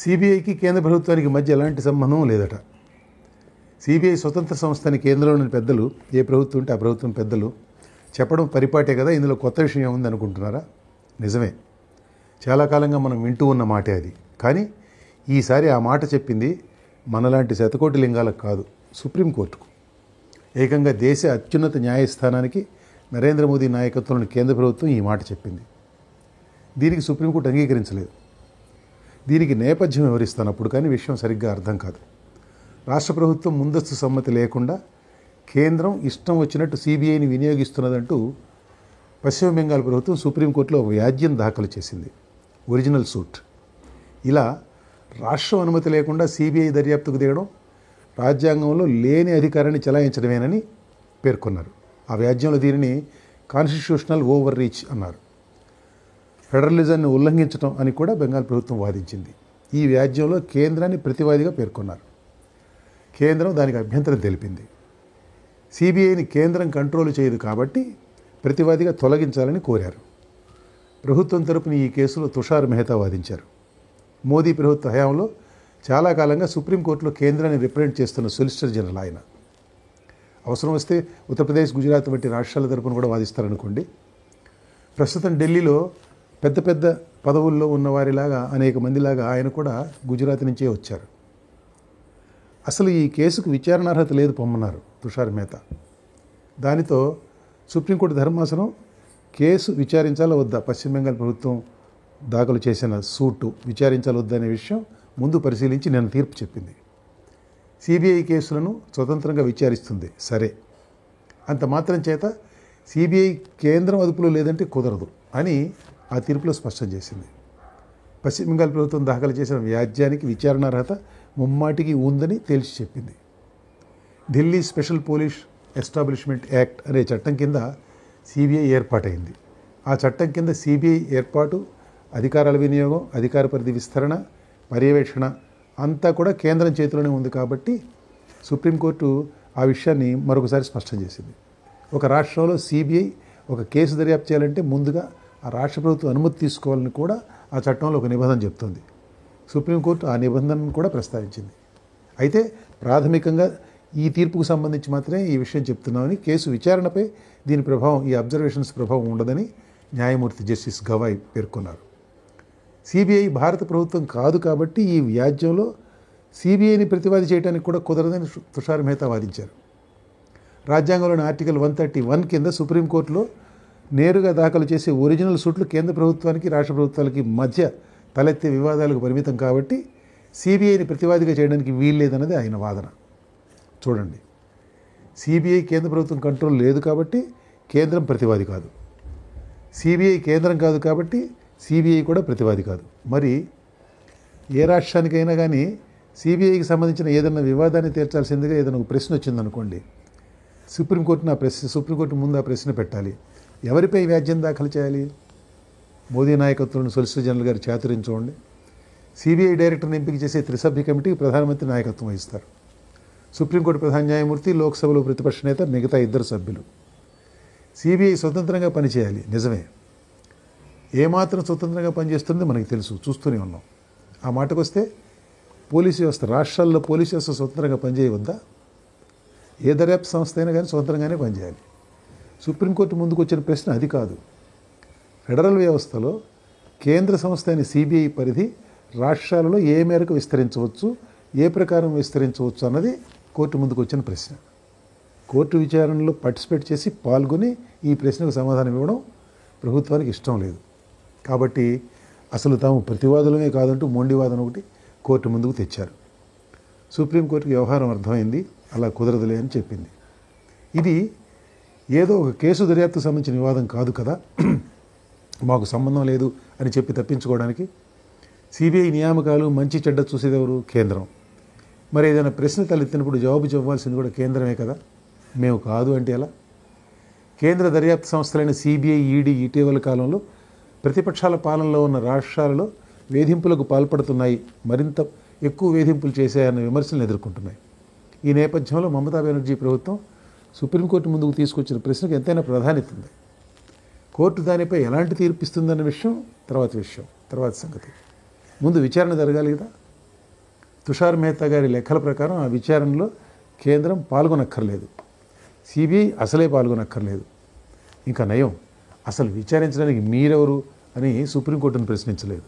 సిబిఐకి కేంద్ర ప్రభుత్వానికి మధ్య ఎలాంటి సంబంధం లేదట. సిబిఐ స్వతంత్ర సంస్థ అని కేంద్రంలోని పెద్దలు, ఏ ప్రభుత్వం ఉంటే ఆ ప్రభుత్వం పెద్దలు చెప్పడం పరిపాటే కదా, ఇందులో కొత్త విషయం ఏముంది అనుకుంటున్నారా? నిజమే, చాలా కాలంగా మనం వింటూ ఉన్న మాటే అది. కానీ ఈసారి ఆ మాట చెప్పింది మనలాంటి శతకోటి లింగాలకు కాదు, సుప్రీంకోర్టుకు. ఏకంగా దేశ అత్యున్నత న్యాయస్థానానికి నరేంద్ర మోదీ నాయకత్వంలోని కేంద్ర ప్రభుత్వం ఈ మాట చెప్పింది. దీనికి సుప్రీంకోర్టు అంగీకరించలేదు. దీనికి నేపథ్యం వివరిస్తాను అప్పుడు, కానీ విషయం సరిగ్గా అర్థం కాదు. రాష్ట్ర ప్రభుత్వం ముందస్తు సమ్మతి లేకుండా కేంద్రం ఇష్టం వచ్చినట్టు సిబిఐని వినియోగిస్తున్నదంటూ పశ్చిమ బెంగాల్ ప్రభుత్వం సుప్రీంకోర్టులో ఒక వ్యాజ్యం దాఖలు చేసింది, ఒరిజినల్ సూట్. ఇలా రాష్ట్రం అనుమతి లేకుండా సిబిఐ దర్యాప్తుకు దిగడం రాజ్యాంగంలో లేని అధికారాన్ని చెలాయించడమేనని పేర్కొన్నారు. ఆ వ్యాజ్యంలో దీనిని కాన్స్టిట్యూషనల్ ఓవర్ రీచ్ అన్నారు. ఫెడరలిజాన్ని ఉల్లంఘించడం అని కూడా బెంగాల్ ప్రభుత్వం వాదించింది. ఈ వ్యాజ్యంలో కేంద్రాన్ని ప్రతివాదిగా పేర్కొన్నారు. కేంద్రం దానికి అభ్యంతరం తెలిపింది. సిబిఐని కేంద్రం కంట్రోల్ చేయదు కాబట్టి ప్రతివాదిగా తొలగించాలని కోరారు. ప్రభుత్వం తరపున ఈ కేసులో తుషార్ మెహతా వాదించారు. మోదీ ప్రభుత్వ హయాంలో చాలా కాలంగా సుప్రీంకోర్టులో కేంద్రాన్ని రిప్రజెంట్ చేస్తున్న సొలిసిటర్ జనరల్ ఆయన. అవసరం వస్తే ఉత్తరప్రదేశ్, గుజరాత్ వంటి రాష్ట్రాల తరపున కూడా వాదిస్తారనుకోండి. ప్రస్తుతం ఢిల్లీలో పెద్ద పెద్ద పదవుల్లో ఉన్నవారిలాగా అనేక మందిలాగా ఆయన కూడా గుజరాత్ నుంచే వచ్చారు. అసలు ఈ కేసుకు విచారణార్హత లేదు పొమ్మన్నారు తుషార్ మెహతా. దానితో సుప్రీంకోర్టు ధర్మాసనం కేసు విచారించాలా వద్దా, పశ్చిమ బెంగాల్ ప్రభుత్వం దాఖలు చేసిన సూటు విచారించాలా వద్దా అనే విషయం ముందు పరిశీలించి నిన్న తీర్పు చెప్పింది. సిబిఐ కేసులను స్వతంత్రంగా విచారిస్తుంది, సరే, అంత మాత్రం చేత సిబిఐ కేంద్రం అదుపులో లేదంటే కుదరదు అని ఆ తీర్పులో స్పష్టం చేసింది. పశ్చిమ బెంగాల్ ప్రభుత్వం దాఖలు చేసిన వ్యాజ్యానికి విచారణార్హత ముమ్మాటికి ఉందని తేల్చి చెప్పింది. Delhi special police establishment act అనే చట్టం కింద సిబిఐ ఏర్పాటైంది. ఆ చట్టం కింద సిబిఐ ఏర్పాటు, అధికారాల వినియోగం, అధికార పరిధి విస్తరణ, పర్యవేక్షణ అంతా కూడా కేంద్రం చేతిలోనే ఉంది. కాబట్టి సుప్రీంకోర్టు ఆ విషయాన్ని మరొకసారి స్పష్టం చేసింది. ఒక రాష్ట్రంలో సిబిఐ ఒక కేసు దర్యాప్తు చేయాలంటే ముందుగా ఆ రాష్ట్ర ప్రభుత్వం అనుమతి తీసుకోవాలని కూడా ఆ చట్టంలో ఒక నిబంధన చెప్తుంది. సుప్రీంకోర్టు ఆ నిబంధనను కూడా ప్రస్తావించింది. అయితే ప్రాథమికంగా ఈ తీర్పుకు సంబంధించి మాత్రమే ఈ విషయం చెప్తున్నామని, కేసు విచారణపై దీని ప్రభావం, ఈ అబ్జర్వేషన్స్ ప్రభావం ఉండదని న్యాయమూర్తి జస్టిస్ గవాయ్ పేర్కొన్నారు. సిబిఐ భారత ప్రభుత్వం కాదు కాబట్టి ఈ వ్యాజ్యంలో సిబిఐని ప్రతివాది చేయడానికి కూడా కుదరదని తుషార్ మెహతా వాదించారు. రాజ్యాంగంలోని ఆర్టికల్ 131 కింద సుప్రీంకోర్టులో నేరుగా దాఖలు చేసే ఒరిజినల్ సూట్లు కేంద్ర ప్రభుత్వానికి, రాష్ట్ర ప్రభుత్వాలకి మధ్య తలెత్తే వివాదాలకు పరిమితం కాబట్టి సిబిఐని ప్రతివాదిగా చేయడానికి వీల్లేదన్నది ఆయన వాదన. చూడండి, సిబిఐ కేంద్ర ప్రభుత్వం కంట్రోల్ లేదు కాబట్టి కేంద్రం ప్రతివాది కాదు, సిబిఐ కేంద్రం కాదు కాబట్టి సిబిఐ కూడా ప్రతివాది కాదు. మరి ఏ రాష్ట్రానికైనా కానీ సిబిఐకి సంబంధించిన ఏదైనా వివాదాన్ని తీర్చాల్సిందిగా ఏదైనా ఒక ప్రశ్న వచ్చిందనుకోండి, సుప్రీంకోర్టు ముందు ఆ ప్రశ్న పెట్టాలి. ఎవరిపై వ్యాజ్యం దాఖలు చేయాలి? మోదీ నాయకత్వంలోని సొలిసిటర్ జనరల్ గారి చాతుర్యం చూడండి. సిబిఐ డైరెక్టర్ని ఎంపిక చేసే త్రిసభ్య కమిటీకి ప్రధానమంత్రి నాయకత్వం వహిస్తారు. సుప్రీంకోర్టు ప్రధాన న్యాయమూర్తి, లోక్సభలో ప్రతిపక్ష నేత, మిగతా 2 సభ్యులు. సిబిఐ స్వతంత్రంగా పనిచేయాలి, నిజమే. ఏమాత్రం స్వతంత్రంగా పనిచేస్తుందో మనకి తెలుసు, చూస్తూనే ఉన్నాం. ఆ మాటకు వస్తే పోలీసు వ్యవస్థ, రాష్ట్రాల్లో పోలీసు వ్యవస్థ స్వతంత్రంగా పనిచేయవద్దా? ఏ దర్యాప్తు సంస్థ అయినా కానీ స్వతంత్రంగానే పనిచేయాలి. సుప్రీంకోర్టు ముందుకు వచ్చిన ప్రశ్న అది కాదు. ఫెడరల్ వ్యవస్థలో కేంద్ర సంస్థ అయిన సిబిఐ పరిధి రాష్ట్రాలలో ఏ మేరకు విస్తరించవచ్చు, ఏ ప్రకారం విస్తరించవచ్చు అన్నది కోర్టు ముందుకు వచ్చిన ప్రశ్న. కోర్టు విచారణలో పార్టిసిపేట్ చేసి పాల్గొని ఈ ప్రశ్నకు సమాధానం ఇవ్వడం ప్రభుత్వానికి ఇష్టం లేదు. కాబట్టి అసలు తాము ప్రతివాదులమే కాదంటూ మొండివాదన ఒకటి కోర్టు ముందుకు తెచ్చారు. సుప్రీంకోర్టుకి వ్యవహారం అర్థమైంది, అలా కుదరదులే అని చెప్పింది. ఇది ఏదో ఒక కేసు దర్యాప్తుకు సంబంధించిన వివాదం కాదు కదా, మాకు సంబంధం లేదు అని చెప్పి తప్పించుకోవడానికి సిబిఐ నియామకాలు మంచి చెడ్డ చూసేదెవరు? కేంద్రం. మరి ఏదైనా ప్రశ్న తలెత్తినప్పుడు జవాబు చెప్పాల్సింది కూడా కేంద్రమే కదా. మేము కాదు అంటే ఎలా? కేంద్ర దర్యాప్తు సంస్థలైన సిబిఐ, ఈడీ ఇటీవల కాలంలో ప్రతిపక్షాల పాలనలో ఉన్న రాష్ట్రాలలో వేధింపులకు పాల్పడుతున్నాయి, మరింత ఎక్కువ వేధింపులు చేశాయన్న విమర్శలను ఎదుర్కొంటున్నాయి. ఈ నేపథ్యంలో మమతా బెనర్జీ ప్రభుత్వం సుప్రీంకోర్టు ముందుకు తీసుకొచ్చిన ప్రశ్నకు ఎంతైనా ప్రాధాన్యత ఉంది. కోర్టు దానిపై ఎలాంటి తీర్పు ఇస్తుందన్న విషయం తర్వాత సంగతి. ముందు విచారణ జరగాలి కదా. తుషార్ మెహతా గారి లెక్కల ప్రకారం ఆ విచారణలో కేంద్రం పాల్గొనక్కర్లేదు, సిబిఐ అసలే పాల్గొనక్కర్లేదు. ఇంకా నయం, అసలు విచారించడానికి మీరెవరు అని సుప్రీంకోర్టును ప్రశ్నించలేదు.